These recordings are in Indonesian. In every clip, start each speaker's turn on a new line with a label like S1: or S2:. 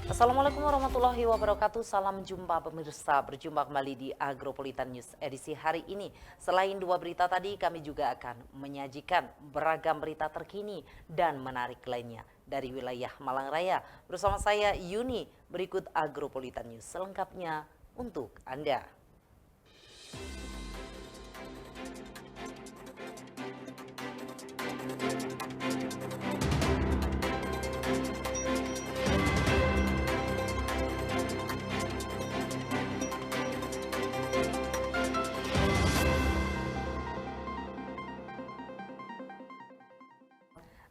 S1: Assalamualaikum warahmatullahi wabarakatuh. Salam jumpa pemirsa. Berjumpa kembali di Agropolitan News edisi hari ini. Selain dua berita tadi, kami juga akan menyajikan beragam berita terkini dan menarik lainnya dari wilayah Malang Raya. Bersama saya Yuni, berikut Agropolitan News selengkapnya untuk Anda.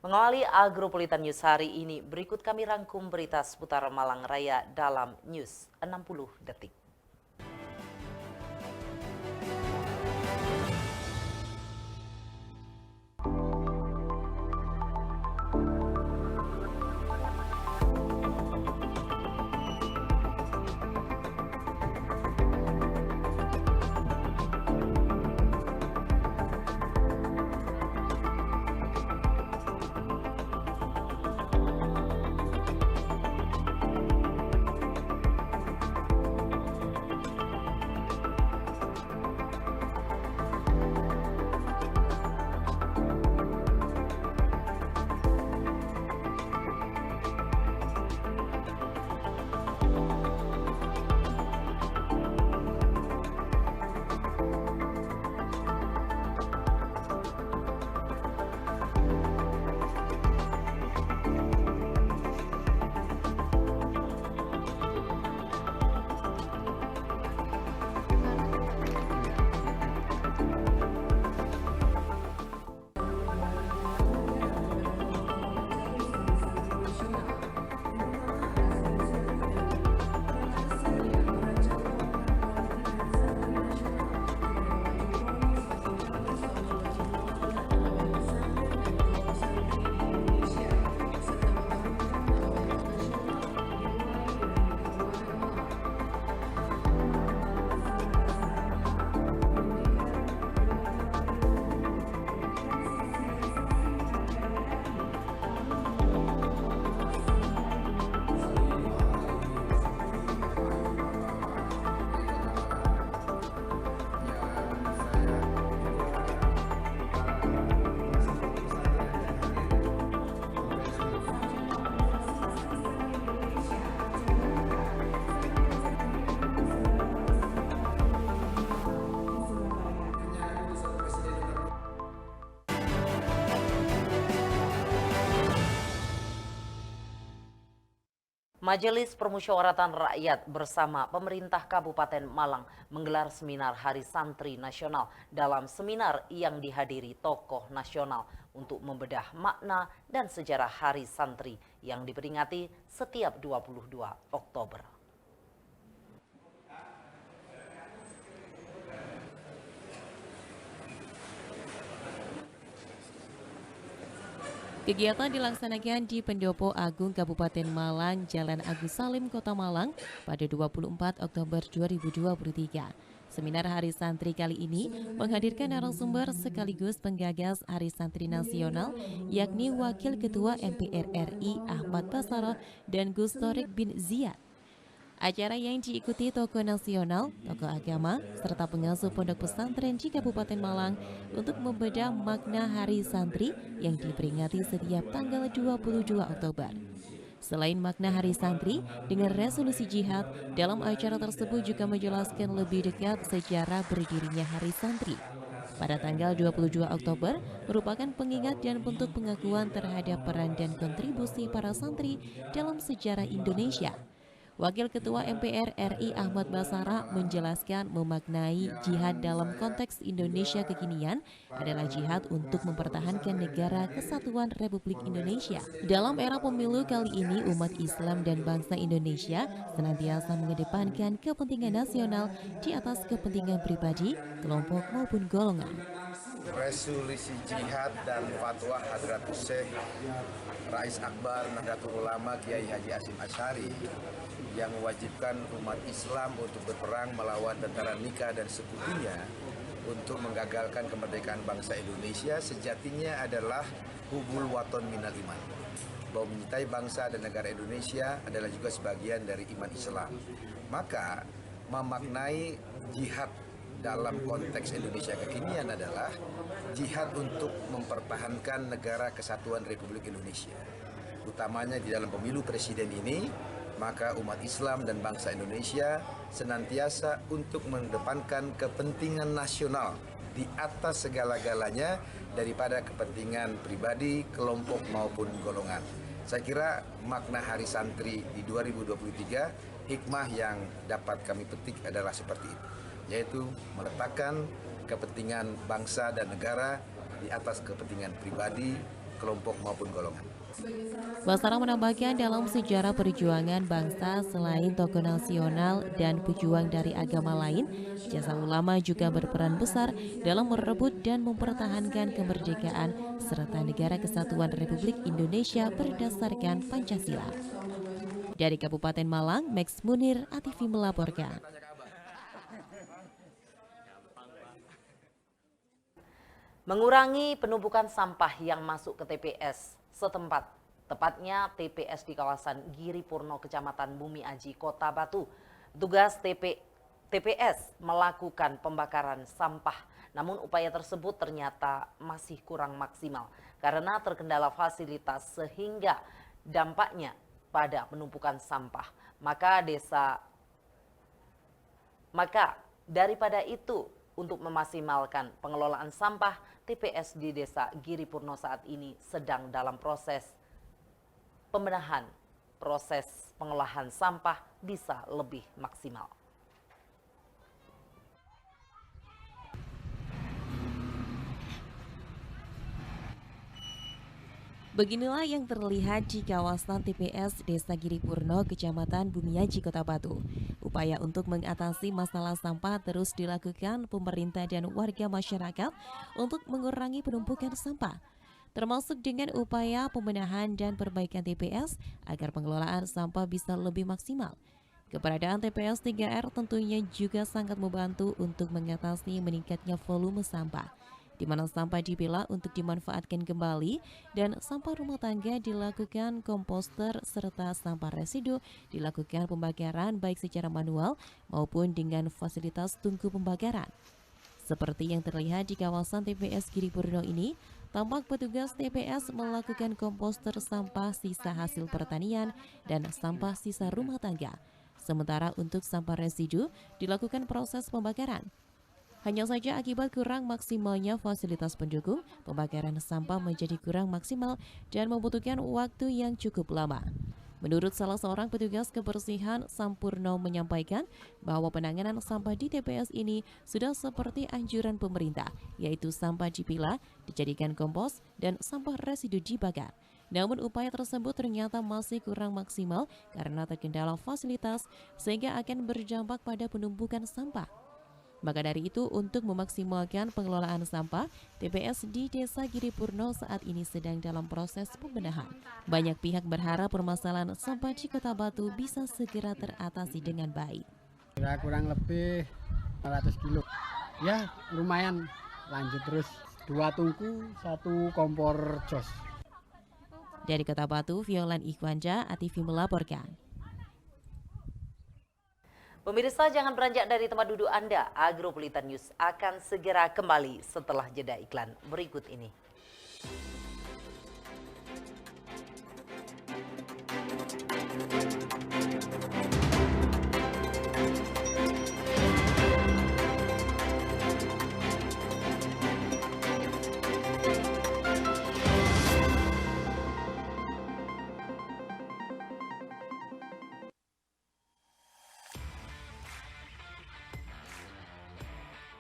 S1: Mengawali Agropolitan News hari ini, berikut kami rangkum berita seputar Malang Raya dalam News 60 Detik. Majelis Permusyawaratan Rakyat bersama pemerintah Kabupaten Malang menggelar seminar Hari Santri Nasional. Dalam seminar yang dihadiri tokoh nasional untuk membedah makna dan sejarah Hari Santri yang diperingati setiap 22 Oktober.
S2: Kegiatan dilaksanakan di Pendopo Agung Kabupaten Malang, Jalan Agus Salim, Kota Malang pada 24 Oktober 2023. Seminar Hari Santri kali ini menghadirkan narasumber sekaligus penggagas Hari Santri Nasional, yakni Wakil Ketua MPR RI Ahmad Basarah dan Gus Torik bin Ziyad. Acara yang diikuti tokoh nasional, tokoh agama, serta pengasuh pondok pesantren di Kabupaten Malang untuk membedah makna Hari Santri yang diperingati setiap tanggal 22 Oktober. Selain makna Hari Santri, dengan resolusi jihad, dalam acara tersebut juga menjelaskan lebih dekat sejarah berdirinya Hari Santri. Pada tanggal 22 Oktober merupakan pengingat dan bentuk pengakuan terhadap peran dan kontribusi para santri dalam sejarah Indonesia. Wakil Ketua MPR RI Ahmad Basarah menjelaskan memaknai jihad dalam konteks Indonesia kekinian adalah jihad untuk mempertahankan negara kesatuan Republik Indonesia. Dalam era pemilu kali ini, umat Islam dan bangsa Indonesia senantiasa mengedepankan kepentingan nasional di atas kepentingan pribadi, kelompok maupun golongan.
S3: Resolusi jihad dan fatwa Hadratus Syekh Rais Akbar Nahdlatul Ulama Kiai Haji Hasyim Asy'ari yang mewajibkan umat Islam untuk berperang melawan tentara Nika dan sekutunya untuk menggagalkan kemerdekaan bangsa Indonesia sejatinya adalah hubul waton minal iman. Bahwa mencintai bangsa dan negara Indonesia adalah juga sebagian dari iman Islam. Maka memaknai jihad dalam konteks Indonesia kekinian adalah jihad untuk mempertahankan negara kesatuan Republik Indonesia. Utamanya di dalam pemilu presiden ini, maka umat Islam dan bangsa Indonesia senantiasa untuk mengedepankan kepentingan nasional di atas segala-galanya daripada kepentingan pribadi, kelompok maupun golongan. Saya kira makna Hari Santri di 2023, hikmah yang dapat kami petik adalah seperti itu, yaitu meletakkan kepentingan bangsa dan negara di atas kepentingan pribadi, kelompok maupun golongan.
S2: Basara menambahkan dalam sejarah perjuangan bangsa selain tokoh nasional dan pejuang dari agama lain, jasa ulama juga berperan besar dalam merebut dan mempertahankan kemerdekaan serta negara kesatuan Republik Indonesia berdasarkan Pancasila. Dari Kabupaten Malang, Max Munir, ATV melaporkan.
S1: Mengurangi penumpukan sampah yang masuk ke TPS setempat, tepatnya TPS di kawasan Giri Purno, Kecamatan Bumi Aji, Kota Batu. Petugas TPS melakukan pembakaran sampah, namun upaya tersebut ternyata masih kurang maksimal karena terkendala fasilitas sehingga dampaknya pada penumpukan sampah. Maka daripada itu, untuk memaksimalkan pengelolaan sampah, TPS di Desa Giri Purno saat ini sedang dalam proses pembenahan. Proses pengolahan sampah bisa lebih maksimal.
S2: Beginilah yang terlihat di kawasan TPS Desa Giri Purno, Kecamatan Bumiaji, Kota Batu. Upaya untuk mengatasi masalah sampah terus dilakukan pemerintah dan warga masyarakat untuk mengurangi penumpukan sampah, termasuk dengan upaya pembenahan dan perbaikan TPS agar pengelolaan sampah bisa lebih maksimal. Keberadaan TPS 3R tentunya juga sangat membantu untuk mengatasi meningkatnya volume sampah, di mana sampah dipilah untuk dimanfaatkan kembali dan sampah rumah tangga dilakukan komposter serta sampah residu dilakukan pembakaran baik secara manual maupun dengan fasilitas tungku pembakaran. Seperti yang terlihat di kawasan TPS Giri Purno ini, tampak petugas TPS melakukan komposter sampah sisa hasil pertanian dan sampah sisa rumah tangga. Sementara untuk sampah residu dilakukan proses pembakaran. Hanya saja akibat kurang maksimalnya fasilitas pendukung, pembakaran sampah menjadi kurang maksimal dan membutuhkan waktu yang cukup lama. Menurut salah seorang petugas kebersihan, Sampurno menyampaikan bahwa penanganan sampah di TPS ini sudah seperti anjuran pemerintah, yaitu sampah dipilah, dijadikan kompos, dan sampah residu dibakar. Namun upaya tersebut ternyata masih kurang maksimal karena terkendala fasilitas sehingga akan berdampak pada penumpukan sampah. Maka dari itu, untuk memaksimalkan pengelolaan sampah, TPS di Desa Giri Purno saat ini sedang dalam proses pembenahan. Banyak pihak berharap permasalahan sampah di Kota Batu bisa segera teratasi dengan baik.
S4: Ya, kurang lebih 500 kilo. Ya, lumayan lanjut terus. 2 tungku, 1 kompor jos.
S2: Dari Kota Batu, Violan Ikhwanja, ATV melaporkan.
S1: Pemirsa, jangan beranjak dari tempat duduk Anda. Agropolitan News akan segera kembali setelah jeda iklan berikut ini.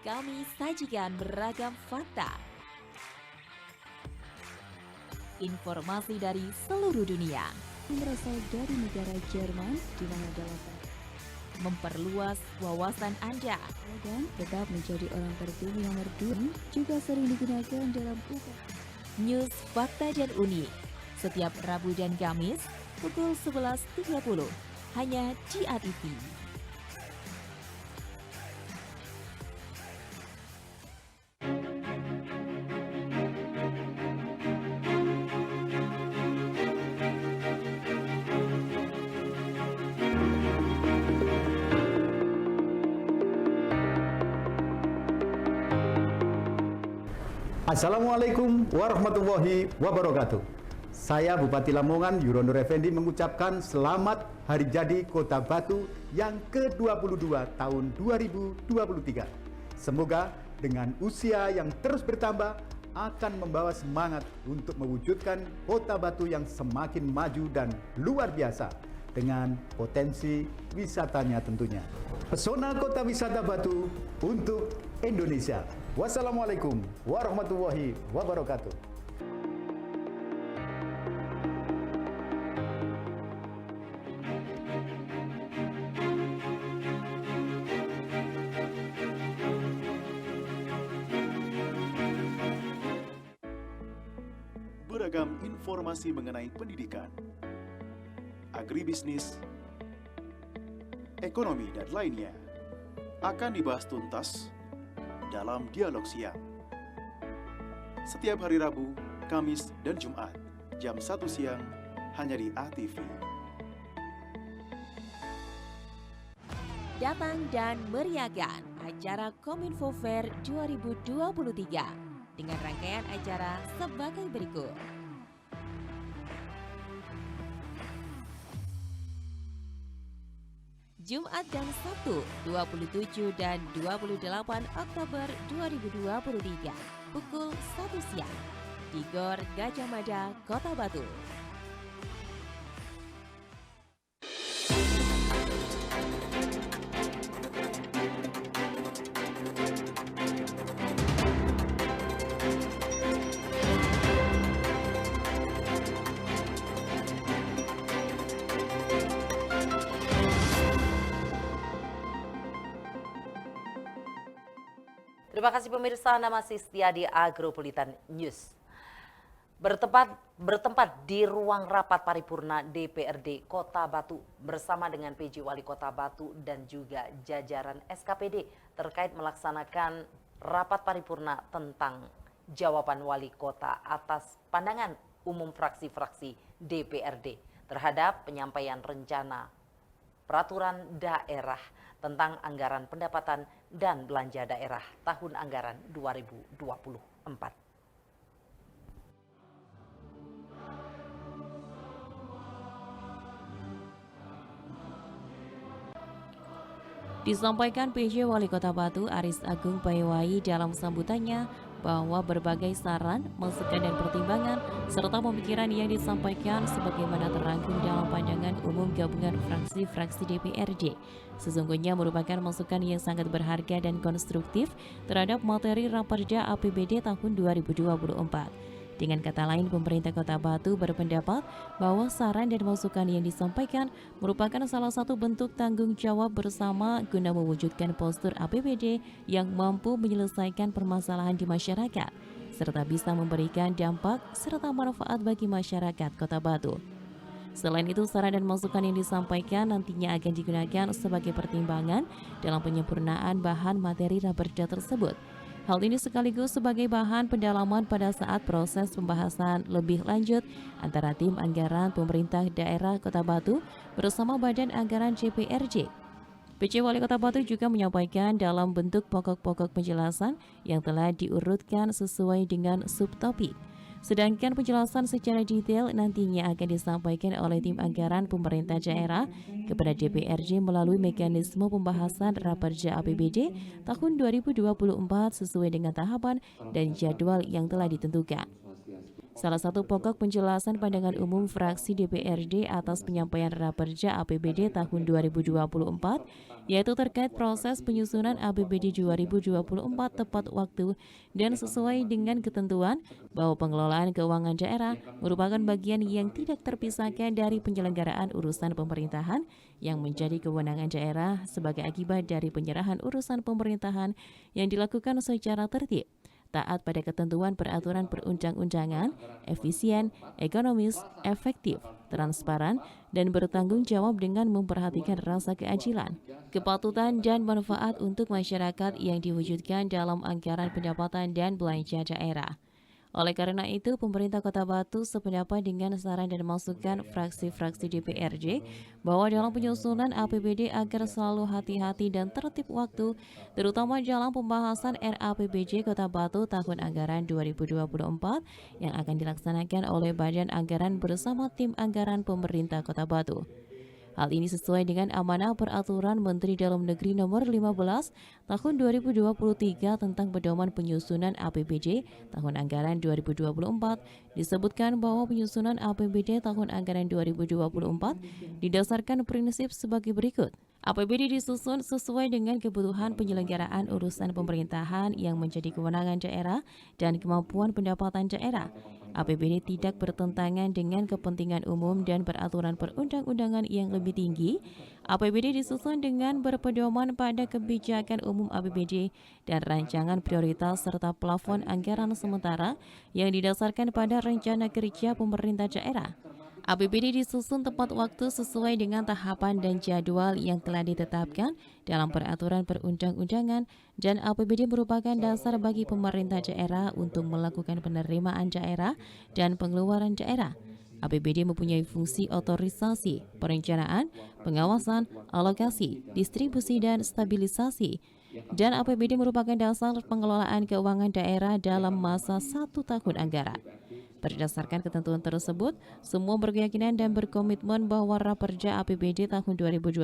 S2: Kami sajikan beragam fakta, informasi dari seluruh dunia,
S5: berasal dari negara Jerman di mana dalam
S2: memperluas wawasan Anda,
S5: dan tetap menjadi orang terpilih nomor 2 juga sering digunakan dalam
S2: news fakta dan unik setiap Rabu dan Kamis pukul 11.30 hanya di ATV.
S6: Assalamualaikum warahmatullahi wabarakatuh. Saya Bupati Lamongan Yuronur Effendi mengucapkan selamat Hari Jadi Kota Batu yang ke-22 tahun 2023. Semoga dengan usia yang terus bertambah akan membawa semangat untuk mewujudkan Kota Batu yang semakin maju dan luar biasa dengan potensi wisatanya tentunya. Pesona Kota Wisata Batu untuk Indonesia. Wassalamualaikum warahmatullahi wabarakatuh.
S7: Beragam informasi mengenai pendidikan, agribisnis, ekonomi, dan lainnya akan dibahas tuntas dalam Dialog Siang. Setiap hari Rabu, Kamis, dan Jumat, jam 1 siang, hanya di ATV.
S2: Datang dan meriahkan acara Kominfo Fair 2023 dengan rangkaian acara sebagai berikut. Jumat dan Sabtu 27 dan 28 Oktober 2023 pukul 1 siang di Gor Gajah Mada, Kota Batu.
S1: Terima kasih pemirsa, Anda masih setia di Agropolitan News. Bertempat di ruang rapat paripurna DPRD Kota Batu bersama dengan PJ Wali Kota Batu dan juga jajaran SKPD terkait melaksanakan rapat paripurna tentang jawaban Wali Kota atas pandangan umum fraksi-fraksi DPRD terhadap penyampaian rencana peraturan daerah tentang anggaran pendapatan dan belanja daerah tahun anggaran 2024.
S2: Disampaikan PJ Wali Kota Batu Aris Agung Payewai dalam sambutannya bahwa berbagai saran, masukan dan pertimbangan serta pemikiran yang disampaikan sebagaimana terangkum dalam pandangan umum gabungan fraksi-fraksi DPRD sesungguhnya merupakan masukan yang sangat berharga dan konstruktif terhadap materi Raperda APBD tahun 2024. Dengan kata lain, pemerintah Kota Batu berpendapat bahwa saran dan masukan yang disampaikan merupakan salah satu bentuk tanggung jawab bersama guna mewujudkan postur APBD yang mampu menyelesaikan permasalahan di masyarakat, serta bisa memberikan dampak serta manfaat bagi masyarakat Kota Batu. Selain itu, saran dan masukan yang disampaikan nantinya akan digunakan sebagai pertimbangan dalam penyempurnaan bahan materi Raperda tersebut. Hal ini sekaligus sebagai bahan pendalaman pada saat proses pembahasan lebih lanjut antara tim anggaran pemerintah daerah Kota Batu bersama Badan Anggaran DPRD. PJ Wali Kota Batu juga menyampaikan dalam bentuk pokok-pokok penjelasan yang telah diurutkan sesuai dengan subtopik. Sedangkan penjelasan secara detail nantinya akan disampaikan oleh tim anggaran pemerintah daerah kepada DPRD melalui mekanisme pembahasan Raperda APBD tahun 2024 sesuai dengan tahapan dan jadwal yang telah ditentukan. Salah satu pokok penjelasan pandangan umum fraksi DPRD atas penyampaian Raperda APBD tahun 2024 yaitu terkait proses penyusunan APBD 2024 tepat waktu dan sesuai dengan ketentuan bahwa pengelolaan keuangan daerah merupakan bagian yang tidak terpisahkan dari penyelenggaraan urusan pemerintahan yang menjadi kewenangan daerah sebagai akibat dari penyerahan urusan pemerintahan yang dilakukan secara tertib, taat pada ketentuan peraturan perundang-undangan, efisien, ekonomis, efektif, transparan, dan bertanggung jawab dengan memperhatikan rasa keadilan, kepatutan, dan manfaat untuk masyarakat yang diwujudkan dalam anggaran pendapatan dan belanja daerah. Oleh karena itu, pemerintah Kota Batu sependapat dengan saran dan masukan fraksi-fraksi DPRD bahwa dalam penyusunan APBD agar selalu hati-hati dan tertib waktu, terutama dalam pembahasan RAPBD Kota Batu tahun anggaran 2024 yang akan dilaksanakan oleh Badan Anggaran bersama tim anggaran pemerintah Kota Batu. Hal ini sesuai dengan amanah Peraturan Menteri Dalam Negeri Nomor 15 Tahun 2023 tentang pedoman penyusunan APBD tahun anggaran 2024. Disebutkan bahwa penyusunan APBD tahun anggaran 2024 didasarkan prinsip sebagai berikut. APBD disusun sesuai dengan kebutuhan penyelenggaraan urusan pemerintahan yang menjadi kewenangan daerah dan kemampuan pendapatan daerah. APBD tidak bertentangan dengan kepentingan umum dan peraturan perundang-undangan yang lebih tinggi. APBD disusun dengan berpedoman pada kebijakan umum APBD dan rancangan prioritas serta plafon anggaran sementara yang didasarkan pada rencana kerja pemerintah daerah. APBD disusun tepat waktu sesuai dengan tahapan dan jadwal yang telah ditetapkan dalam peraturan perundang-undangan, dan APBD merupakan dasar bagi pemerintah daerah untuk melakukan penerimaan daerah dan pengeluaran daerah. APBD mempunyai fungsi otorisasi, perencanaan, pengawasan, alokasi, distribusi, dan stabilisasi. Dan APBD merupakan dasar pengelolaan keuangan daerah dalam masa 1 tahun anggaran. Berdasarkan ketentuan tersebut, semua berkeyakinan dan berkomitmen bahwa Raperda APBD tahun 2024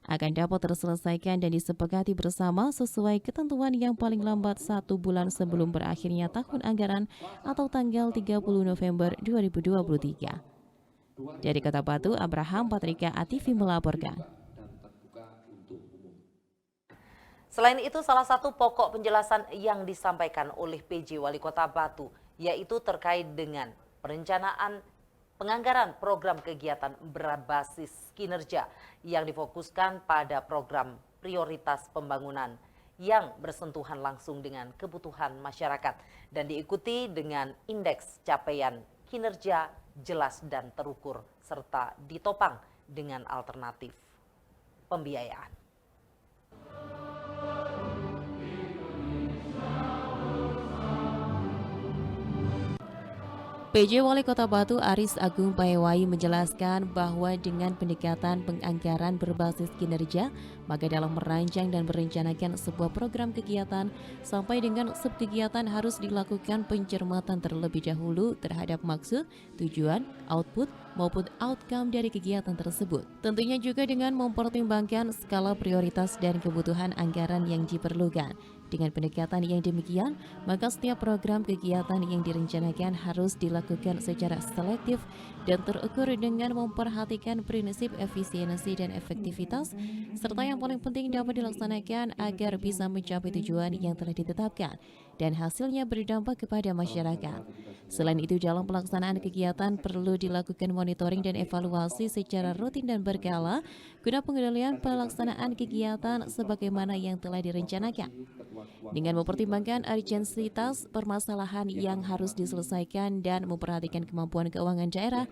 S2: akan dapat terselesaikan dan disepakati bersama sesuai ketentuan yang paling lambat 1 bulan sebelum berakhirnya tahun anggaran atau tanggal 30 November 2023. Dari Kota Batu, Abraham Patrika ATV melaporkan.
S1: Selain itu, salah satu pokok penjelasan yang disampaikan oleh PJ Wali Kota Batu yaitu terkait dengan perencanaan penganggaran program kegiatan berbasis kinerja yang difokuskan pada program prioritas pembangunan yang bersentuhan langsung dengan kebutuhan masyarakat dan diikuti dengan indeks capaian kinerja jelas dan terukur serta ditopang dengan alternatif pembiayaan.
S2: PJ Wali Kota Batu Aris Agung Payewai menjelaskan bahwa dengan pendekatan penganggaran berbasis kinerja, maka dalam merancang dan merencanakan sebuah program kegiatan sampai dengan subkegiatan harus dilakukan pencermatan terlebih dahulu terhadap maksud, tujuan, output, maupun outcome dari kegiatan tersebut. Tentunya juga dengan mempertimbangkan skala prioritas dan kebutuhan anggaran yang diperlukan. Dengan pendekatan yang demikian, maka setiap program kegiatan yang direncanakan harus dilakukan secara selektif dan terukur dengan memperhatikan prinsip efisiensi dan efektivitas, serta yang paling penting dapat dilaksanakan agar bisa mencapai tujuan yang telah ditetapkan dan hasilnya berdampak kepada masyarakat. Selain itu, dalam pelaksanaan kegiatan perlu dilakukan monitoring dan evaluasi secara rutin dan berkala guna pengendalian pelaksanaan kegiatan sebagaimana yang telah direncanakan. Dengan mempertimbangkan urgensitas permasalahan yang harus diselesaikan dan memperhatikan kemampuan keuangan daerah,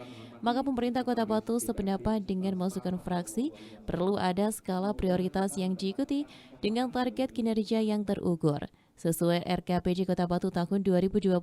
S2: maka pemerintah Kota Batu sependapat dengan masukan fraksi perlu ada skala prioritas yang diikuti dengan target kinerja yang terukur. Sesuai RKPD Kota Batu tahun 2024,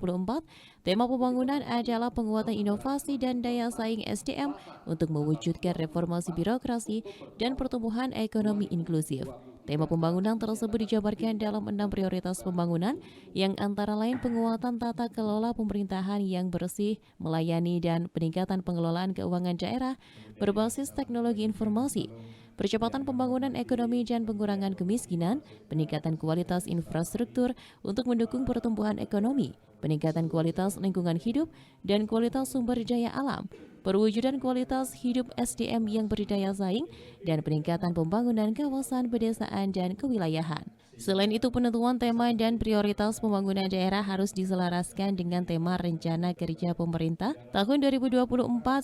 S2: tema pembangunan adalah penguatan inovasi dan daya saing SDM untuk mewujudkan reformasi birokrasi dan pertumbuhan ekonomi inklusif. Tema pembangunan tersebut dijabarkan dalam 6 prioritas pembangunan yang antara lain penguatan tata kelola pemerintahan yang bersih, melayani, dan peningkatan pengelolaan keuangan daerah berbasis teknologi informasi, percepatan pembangunan ekonomi dan pengurangan kemiskinan, peningkatan kualitas infrastruktur untuk mendukung pertumbuhan ekonomi, peningkatan kualitas lingkungan hidup dan kualitas sumber daya alam, perwujudan kualitas hidup SDM yang berdaya saing, dan peningkatan pembangunan kawasan pedesaan dan kewilayahan. Selain itu, penentuan tema dan prioritas pembangunan daerah harus diselaraskan dengan tema rencana kerja pemerintah tahun 2024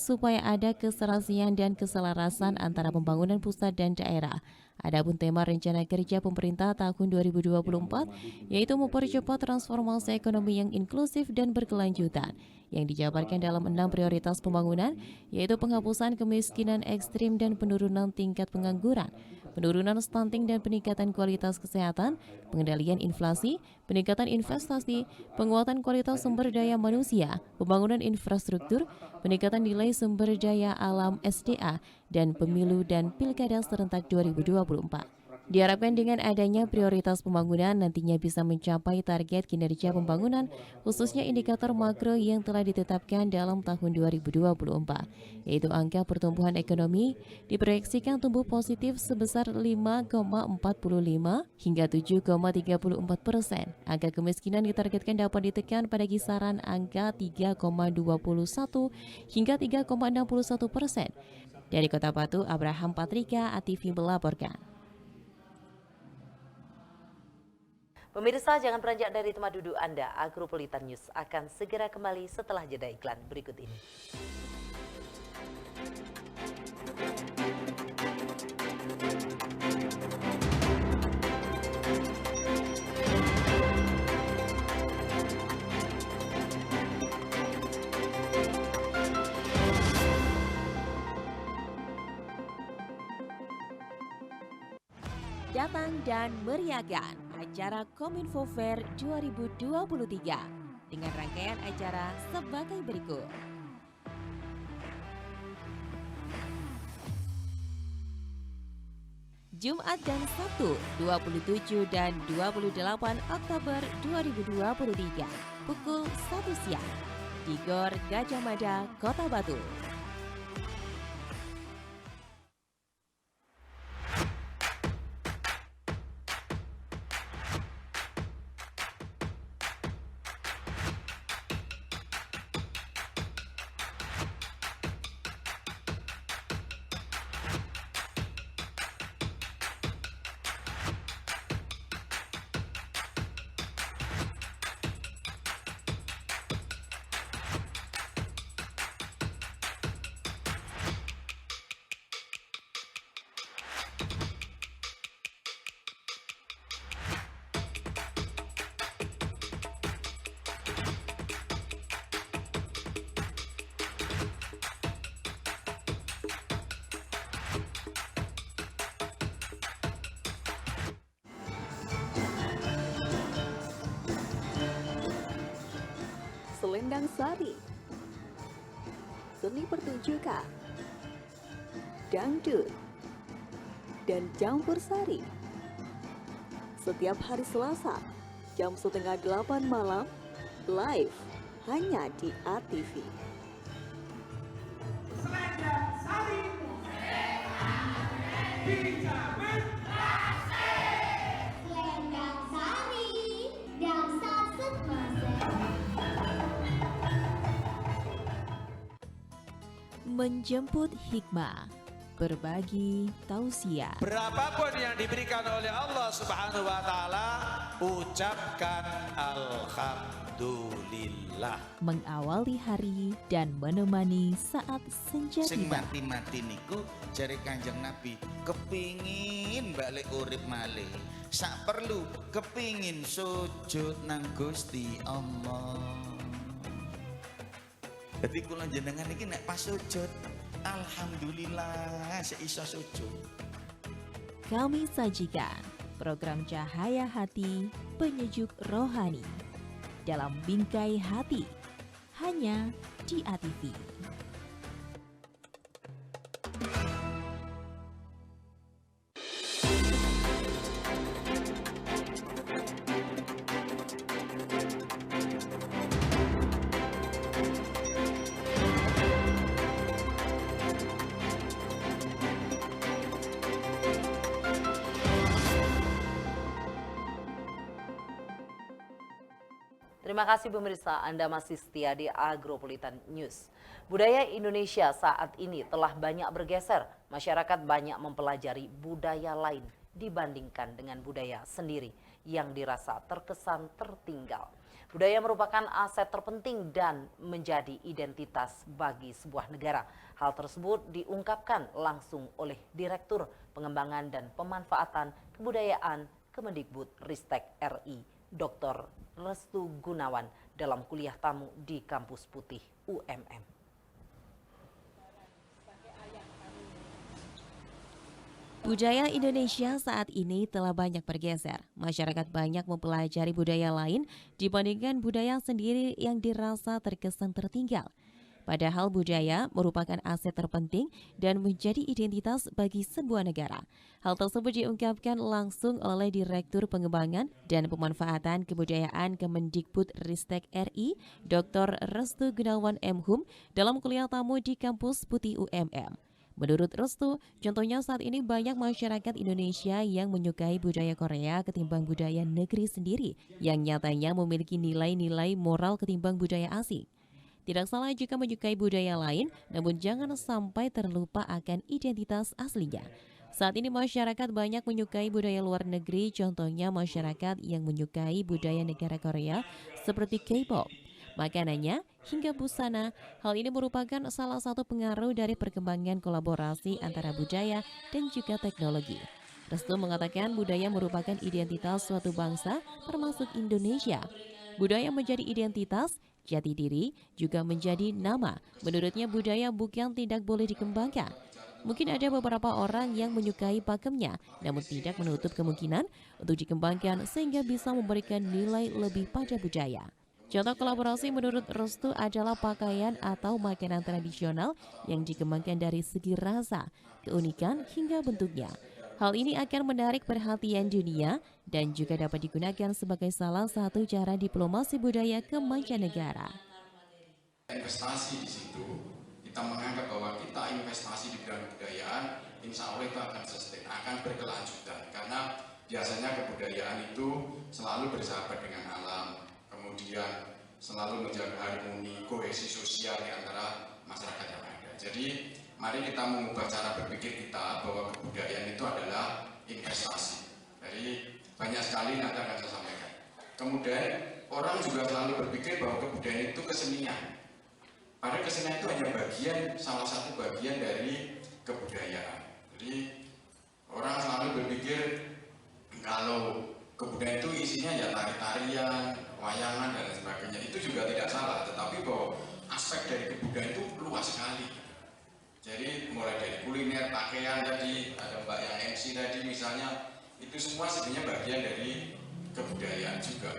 S2: supaya ada keserasian dan keselarasan antara pembangunan pusat dan daerah. Adapun tema rencana kerja pemerintah tahun 2024 yaitu mempercepat transformasi ekonomi yang inklusif dan berkelanjutan yang dijabarkan dalam 6 prioritas pembangunan yaitu penghapusan kemiskinan ekstrim dan penurunan tingkat pengangguran, penurunan stunting dan peningkatan kualitas kesehatan, pengendalian inflasi, peningkatan investasi, penguatan kualitas sumber daya manusia, pembangunan infrastruktur, peningkatan nilai sumber daya alam SDA, dan pemilu dan pilkada serentak 2024. Diharapkan dengan adanya prioritas pembangunan nantinya bisa mencapai target kinerja pembangunan, khususnya indikator makro yang telah ditetapkan dalam tahun 2024, yaitu angka pertumbuhan ekonomi diproyeksikan tumbuh positif sebesar 5,45 hingga 7,34%. Angka kemiskinan ditargetkan dapat ditekan pada kisaran angka 3,21 hingga 3,61%. Dari Kota Batu, Abraham Patrika, ATV melaporkan.
S1: Pemirsa, jangan beranjak dari tempat duduk Anda. Agropolitan News akan segera kembali setelah jeda iklan berikut ini.
S2: Datang dan meriahkan acara Kominfo Fair 2023 dengan rangkaian acara sebagai berikut. Jumat dan Sabtu 27 dan 28 Oktober 2023 pukul 1 siang di Gor Gajah Mada, Kota Batu.
S5: Selendang Sari, seni pertunjukan, dangdut, dan campur sari. Setiap hari Selasa, jam 7:30 malam, live hanya di ATV.
S8: Selendang Sari, dijamin
S9: Selendang Sari, dansa semasa.
S2: Menjemput hikmah, berbagi tausiah.
S8: berapapun yang diberikan oleh Allah Subhanahu wa taala, ucapkan alhamdulillah.
S2: Mengawali hari dan menemani saat senja
S10: Sing
S2: tiba.
S10: mati-mati niku jare Kanjeng Nabi kepingin balik urip malih. Sak perlu kepingin sujud nang Gusti Allah. Jadi kula jenengan iki nek pas sujud, alhamdulillah seiso sujud.
S2: Kami sajikan program Cahaya Hati Penyejuk Rohani dalam Bingkai Hati hanya di ATV.
S1: Terima kasih pemirsa, Anda masih setia di Agropolitan News. Budaya Indonesia saat ini telah banyak bergeser. Masyarakat banyak mempelajari budaya lain dibandingkan dengan budaya sendiri yang dirasa terkesan tertinggal. Budaya merupakan aset terpenting dan menjadi identitas bagi sebuah negara. Hal tersebut diungkapkan langsung oleh Direktur Pengembangan dan Pemanfaatan Kebudayaan Kemendikbud-Ristek RI, Dr. Restu Gunawan dalam kuliah tamu di Kampus Putih UMM.
S2: Budaya Indonesia saat ini telah banyak bergeser. Masyarakat banyak mempelajari budaya lain dibandingkan budaya sendiri yang dirasa terkesan tertinggal. Padahal budaya merupakan aset terpenting dan menjadi identitas bagi sebuah negara. Hal tersebut diungkapkan langsung oleh Direktur Pengembangan dan Pemanfaatan Kebudayaan Kemendikbudristek RI, Dr. Restu Gunawan M.Hum, dalam kuliah tamu di kampus Putih UMM. Menurut Restu, contohnya saat ini banyak masyarakat Indonesia yang menyukai budaya Korea ketimbang budaya negeri sendiri, yang nyatanya memiliki nilai-nilai moral ketimbang budaya asing. Tidak salah jika menyukai budaya lain, namun jangan sampai terlupa akan identitas aslinya. Saat ini masyarakat banyak menyukai budaya luar negeri, contohnya masyarakat yang menyukai budaya negara Korea seperti K-pop, makanannya, hingga busana. Hal ini merupakan salah satu pengaruh dari perkembangan kolaborasi antara budaya dan juga teknologi. Restu mengatakan budaya merupakan identitas suatu bangsa, termasuk Indonesia. Budaya menjadi identitas, jati diri juga menjadi nama. Menurutnya budaya bukan tidak boleh dikembangkan. Mungkin ada beberapa orang yang menyukai pakemnya, namun tidak menutup kemungkinan untuk dikembangkan sehingga bisa memberikan nilai lebih pada budaya. Contoh kolaborasi menurut Restu adalah pakaian atau makanan tradisional yang dikembangkan dari segi rasa, keunikan hingga bentuknya. Hal ini akan menarik perhatian dunia dan juga dapat digunakan sebagai salah satu cara diplomasi budaya ke mancanegara.
S11: Investasi di situ, kita menganggap bahwa kita investasi di bidang kebudayaan, insya Allah itu akan sustain, akan berkelanjutan. Karena biasanya kebudayaan itu selalu bersahabat dengan alam, kemudian selalu menjaga harmoni, kohesi sosial di antara masyarakat yang ada. Jadi mari kita mengubah cara berpikir kita bahwa kebudayaan itu adalah investasi. Jadi banyak sekali nanti akan saya sampaikan. Kemudian orang juga selalu berpikir bahwa kebudayaan itu kesenian. Padahal kesenian itu hanya bagian, salah satu bagian dari kebudayaan. Jadi orang selalu berpikir kalau kebudayaan itu isinya ya tari-tarian, wayangan dan sebagainya. Itu juga tidak salah, tetapi bahwa aspek dari kebudayaan itu luas sekali. Jadi mulai dari kuliner, pakaian tadi, ada Mbak yang MC tadi misalnya, itu semua sebenarnya bagian dari kebudayaan juga.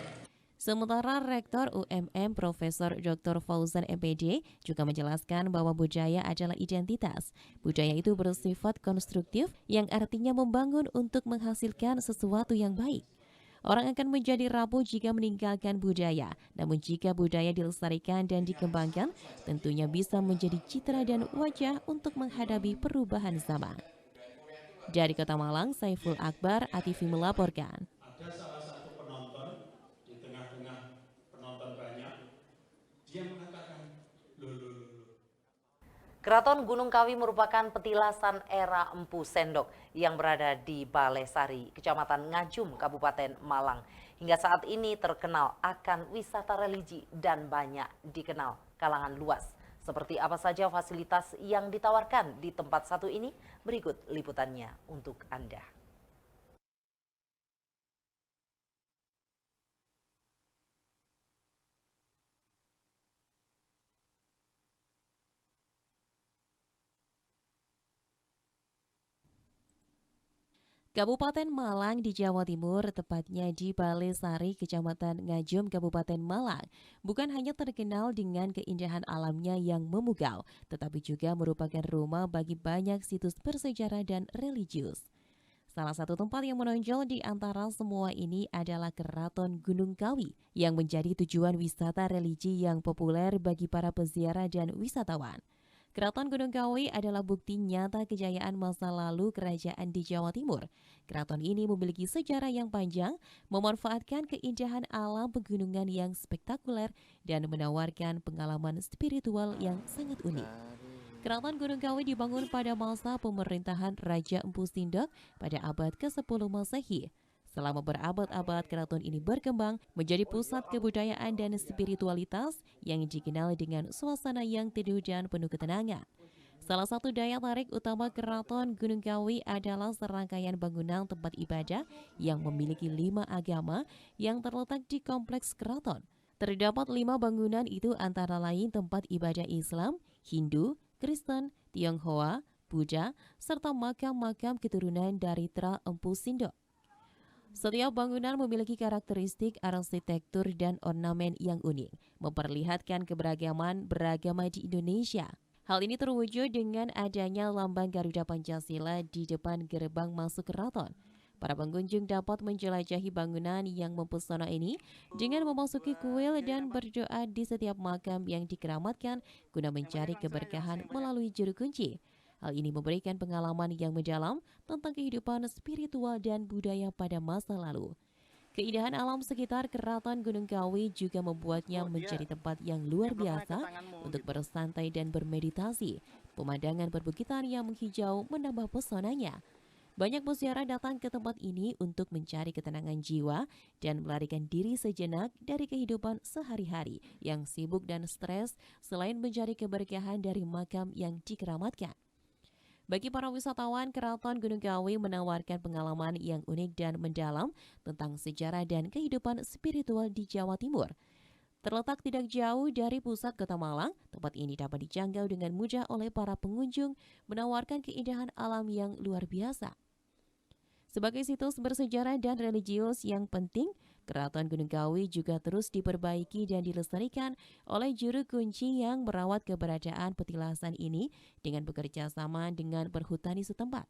S2: Sementara Rektor UMM Profesor Dr. Fauzan MPD juga menjelaskan bahwa budaya adalah identitas. Budaya itu bersifat konstruktif yang artinya membangun untuk menghasilkan sesuatu yang baik. Orang akan menjadi rapuh jika meninggalkan budaya, namun jika budaya dilestarikan dan dikembangkan, tentunya bisa menjadi citra dan wajah untuk menghadapi perubahan zaman. Dari Kota Malang, Saiful Akbar, ATV melaporkan.
S12: Ada salah satu penonton, di tengah-tengah penonton banyak, dia mengatakan, loh.
S1: Keraton Gunung Kawi merupakan petilasan era Empu Sendok yang berada di Balesari, Kecamatan Ngajum, Kabupaten Malang. Hingga saat ini terkenal akan wisata religi dan banyak dikenal kalangan luas. Seperti apa saja fasilitas yang ditawarkan di tempat satu ini? Berikut liputannya untuk Anda.
S2: Kabupaten Malang di Jawa Timur, tepatnya di Balesari, Kecamatan Ngajum, Kabupaten Malang, bukan hanya terkenal dengan keindahan alamnya yang memukau, tetapi juga merupakan rumah bagi banyak situs bersejarah dan religius. Salah satu tempat yang menonjol di antara semua ini adalah Keraton Gunung Kawi, yang menjadi tujuan wisata religi yang populer bagi para peziarah dan wisatawan. Keraton Gunung Kawi adalah bukti nyata kejayaan masa lalu kerajaan di Jawa Timur. Keraton ini memiliki sejarah yang panjang, memanfaatkan keindahan alam pegunungan yang spektakuler, dan menawarkan pengalaman spiritual yang sangat unik. Keraton Gunung Kawi dibangun pada masa pemerintahan Raja Empu Sindok pada abad ke-10 Masehi. Selama berabad-abad, keraton ini berkembang menjadi pusat kebudayaan dan spiritualitas yang dikenal dengan suasana yang teduh dan penuh ketenangan. Salah satu daya tarik utama Keraton Gunung Kawi adalah serangkaian bangunan tempat ibadah yang memiliki 5 agama yang terletak di kompleks keraton. Terdapat 5 bangunan itu antara lain tempat ibadah Islam, Hindu, Kristen, Tionghoa, Buddha, serta makam-makam keturunan dari Tra Empu Sindok. Setiap bangunan memiliki karakteristik arsitektur dan ornamen yang unik, memperlihatkan keberagaman beragama di Indonesia. Hal ini terwujud dengan adanya lambang Garuda Pancasila di depan gerbang masuk keraton. Para pengunjung dapat menjelajahi bangunan yang mempesona ini dengan memasuki kuil dan berdoa di setiap makam yang dikeramatkan guna mencari keberkahan melalui juru kunci. Hal ini memberikan pengalaman yang mendalam tentang kehidupan spiritual dan budaya pada masa lalu. Keindahan alam sekitar Keraton Gunung Kawi juga membuatnya menjadi tempat yang luar biasa untuk bersantai dan bermeditasi. Pemandangan perbukitan yang menghijau menambah pesonanya. Banyak peziarah datang ke tempat ini untuk mencari ketenangan jiwa dan melarikan diri sejenak dari kehidupan sehari-hari yang sibuk dan stres selain mencari keberkahan dari makam yang dikeramatkan. Bagi para wisatawan, Keraton Gunung Kawi menawarkan pengalaman yang unik dan mendalam tentang sejarah dan kehidupan spiritual di Jawa Timur. Terletak tidak jauh dari pusat Kota Malang, tempat ini dapat dijangkau dengan mudah oleh para pengunjung, menawarkan keindahan alam yang luar biasa. Sebagai situs bersejarah dan religius yang penting, Keraton Gunung Kawi juga terus diperbaiki dan dilestarikan oleh juru kunci yang merawat keberadaan petilasan ini dengan bekerja sama dengan perhutani setempat.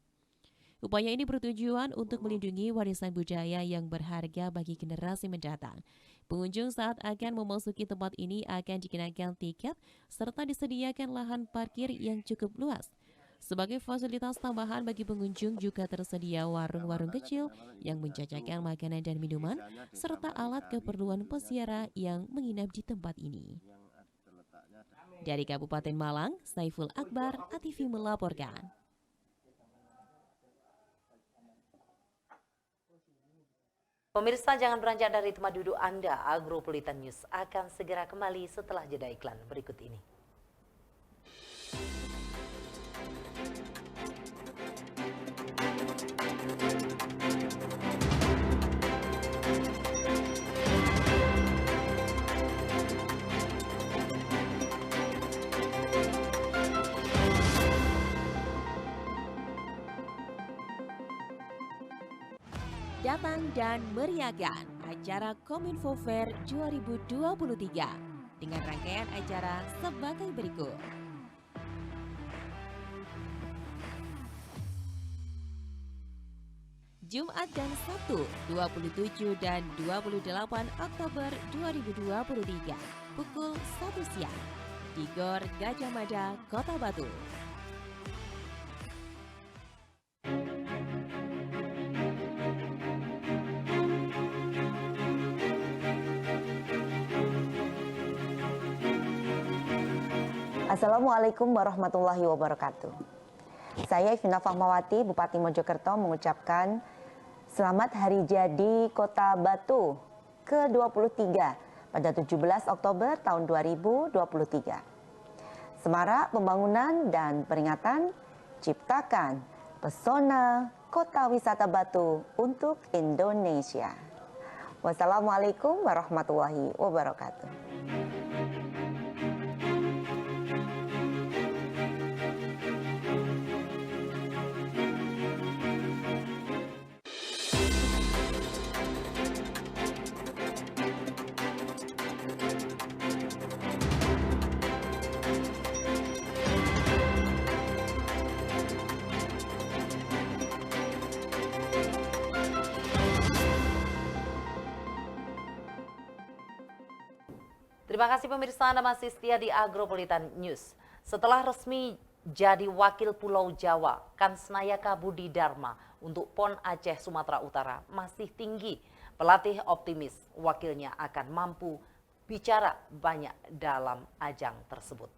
S2: Upaya ini bertujuan untuk melindungi warisan budaya yang berharga bagi generasi mendatang. Pengunjung saat akan memasuki tempat ini akan dikenakan tiket serta disediakan lahan parkir yang cukup luas. Sebagai fasilitas tambahan bagi pengunjung juga tersedia warung-warung kecil yang menjajakan makanan dan minuman serta alat keperluan peziarah yang menginap di tempat ini. Dari Kabupaten Malang, Saiful Akbar, ATV melaporkan.
S1: Pemirsa, jangan beranjak dari tempat duduk Anda. Agropolitan News akan segera kembali setelah jeda iklan berikut ini.
S2: Datang dan meriahkan acara Kominfo Fair 2023 dengan rangkaian acara sebagai berikut. Jumat dan Sabtu 27 dan 28 Oktober 2023 pukul 1 siang di Gor Gajah Mada, Kota Batu.
S13: Assalamualaikum warahmatullahi wabarakatuh. Saya Ivina Fahmawati, Bupati Mojokerto mengucapkan selamat Hari Jadi Kota Batu ke-23 pada 17 Oktober tahun 2023. Semarak pembangunan dan peringatan ciptakan pesona Kota Wisata Batu untuk Indonesia. Wassalamualaikum warahmatullahi wabarakatuh.
S1: Terima kasih pemirsa, Anda masih setia di Agropolitan News. Setelah resmi jadi wakil Pulau Jawa, Kansnayaka Budi Dharma untuk PON Aceh Sumatera Utara masih tinggi. Pelatih optimis wakilnya akan mampu bicara banyak dalam ajang tersebut.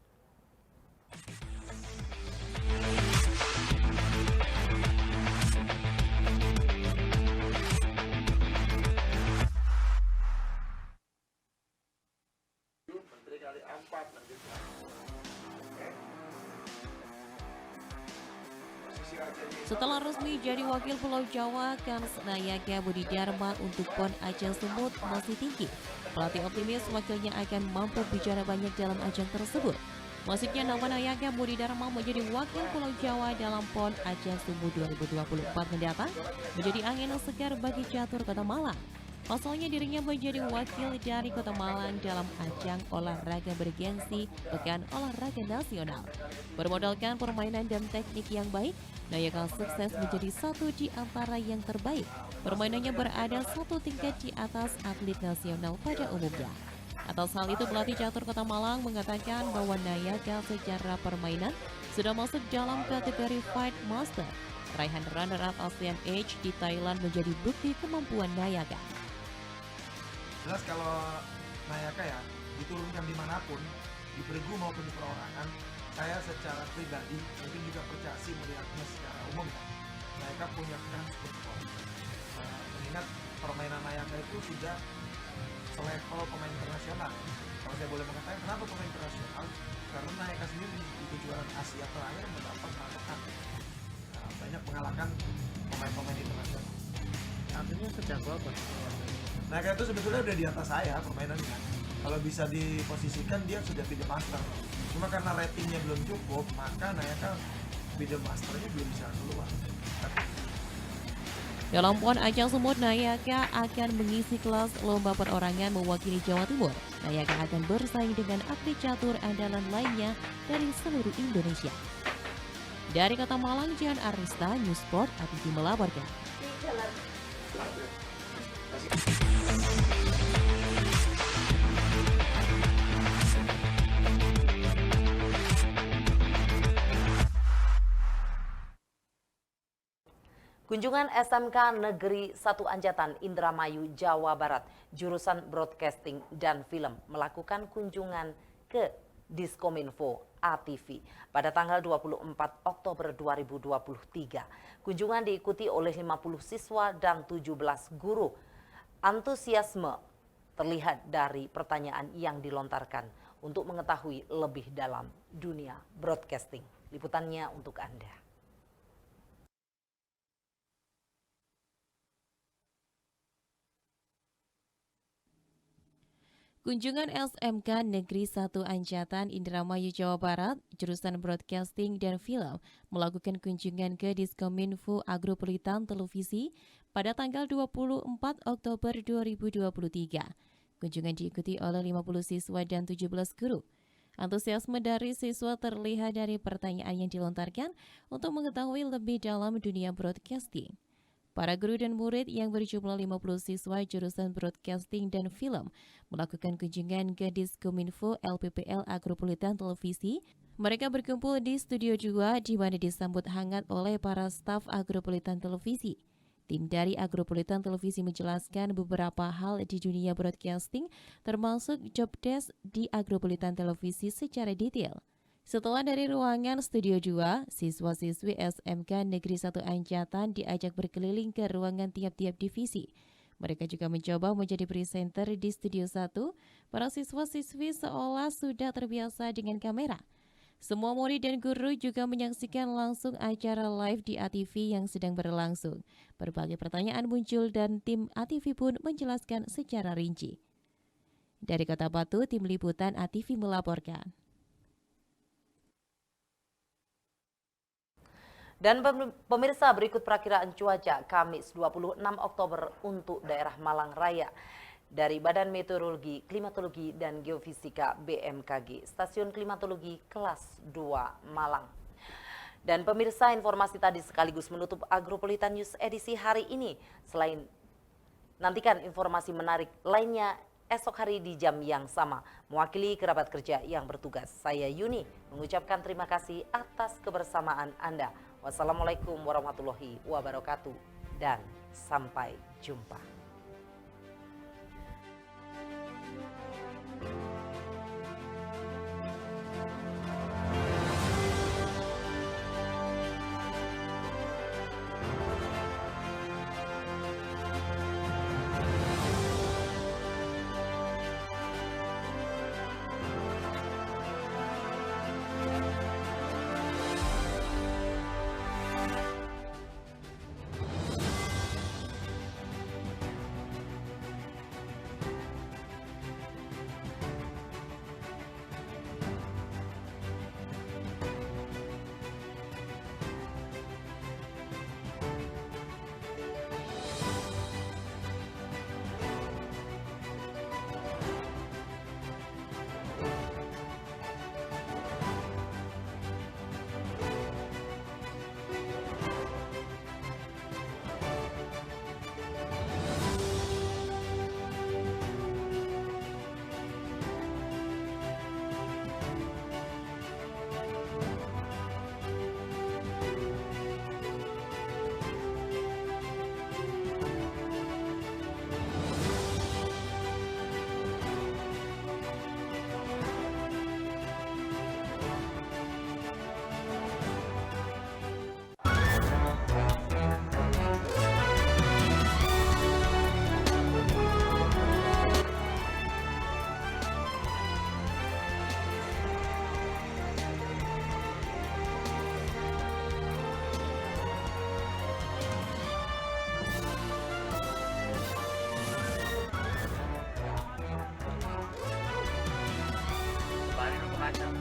S2: Setelah resmi jadi wakil Pulau Jawa, Kansnayaka Budi Dharma untuk PON Aceh Sumut masih tinggi. Pelatih optimis wakilnya akan mampu bicara banyak dalam ajang tersebut. Maksudnya nama Nayaka Budi Dharma menjadi wakil Pulau Jawa dalam PON Aceh Sumbu 2024 mendatang menjadi angin segar bagi catur Kota Malang. Pasalnya dirinya menjadi wakil dari Kota Malang dalam ajang olahraga bergensi Pekan Olahraga Nasional. Bermodalkan permainan dan teknik yang baik, Nayaka sukses menjadi satu di antara yang terbaik. Permainannya berada satu tingkat di atas atlet nasional pada umumnya. Atas hal itu, pelatih catur Kota Malang mengatakan bahwa Nayaka secara permainan sudah masuk dalam kategori Fight Master. Raihan runner-up ASEAN Age di Thailand menjadi bukti kemampuan Nayaka.
S14: Jelas kalau Nayaka ya diturunkan dimanapun, di pergu maupun di perorangan, saya secara pribadi mungkin juga percaya melihatnya secara umum ya. Nayaka punya kans berpotensi. Mengingat permainan Nayaka itu sudah selevel pemain internasional. Kalau saya boleh mengatakan kenapa pemain internasional? Karena Nayaka sendiri di kejuaraan Asia terakhir mendapat mengalahkan banyak mengalahkan pemain-pemain internasional.
S15: Artinya sejago apa?
S14: Nayaka itu sebetulnya udah di atas saya permainannya. Kalau bisa diposisikan dia sudah FIDE Master. Cuma karena ratingnya belum cukup, maka Nayaka FIDE Masternya belum bisa keluar.
S2: Dalam PON Ajang Sumut, Nayaka akan mengisi kelas lomba perorangan mewakili Jawa Timur. Nayaka akan bersaing dengan atlet catur andalan lainnya dari seluruh Indonesia. Dari Kota Malang, Jian Arista, News Sport, ATV melaporkan.
S1: Kunjungan SMK Negeri 1 Anjatan Indramayu, Jawa Barat, jurusan Broadcasting dan Film melakukan kunjungan ke Diskominfo ATV pada tanggal 24 Oktober 2023. Kunjungan diikuti oleh 50 siswa dan 17 guru. Antusiasme terlihat dari pertanyaan yang dilontarkan untuk mengetahui lebih dalam dunia broadcasting. Liputannya untuk Anda.
S2: Kunjungan SMK Negeri 1 Anjatan Indramayu, Jawa Barat, jurusan Broadcasting dan Film melakukan kunjungan ke Diskominfo Agropolitan Televisi pada tanggal 24 Oktober 2023. Kunjungan diikuti oleh 50 siswa dan 17 guru. Antusiasme dari siswa terlihat dari pertanyaan yang dilontarkan untuk mengetahui lebih dalam dunia broadcasting. Para guru dan murid yang berjumlah 50 siswa jurusan Broadcasting dan Film melakukan kunjungan ke Diskominfo LPPL Agropolitan Televisi. Mereka berkumpul di Studio 2 di mana disambut hangat oleh para staf Agropolitan Televisi. Tim dari Agropolitan Televisi menjelaskan beberapa hal di dunia broadcasting termasuk job desk di Agropolitan Televisi secara detail. Setelah dari ruangan Studio 2, siswa-siswi SMK Negeri 1 Anjatan diajak berkeliling ke ruangan tiap-tiap divisi. Mereka juga mencoba menjadi presenter di Studio 1. Para siswa-siswi seolah sudah terbiasa dengan kamera. Semua murid dan guru juga menyaksikan langsung acara live di ATV yang sedang berlangsung. Berbagai pertanyaan muncul dan tim ATV pun menjelaskan secara rinci. Dari Kota Batu, tim liputan ATV melaporkan.
S1: Dan pemirsa, berikut perakiraan cuaca Kamis 26 Oktober untuk daerah Malang Raya dari Badan Meteorologi, Klimatologi, dan Geofisika BMKG, Stasiun Klimatologi Kelas 2 Malang. Dan pemirsa, informasi tadi sekaligus menutup Agropolitan News edisi hari ini. Selain nantikan informasi menarik lainnya esok hari di jam yang sama. Mewakili kerabat kerja yang bertugas, saya Yuni mengucapkan terima kasih atas kebersamaan Anda. Wassalamualaikum warahmatullahi wabarakatuh dan sampai jumpa.
S15: macam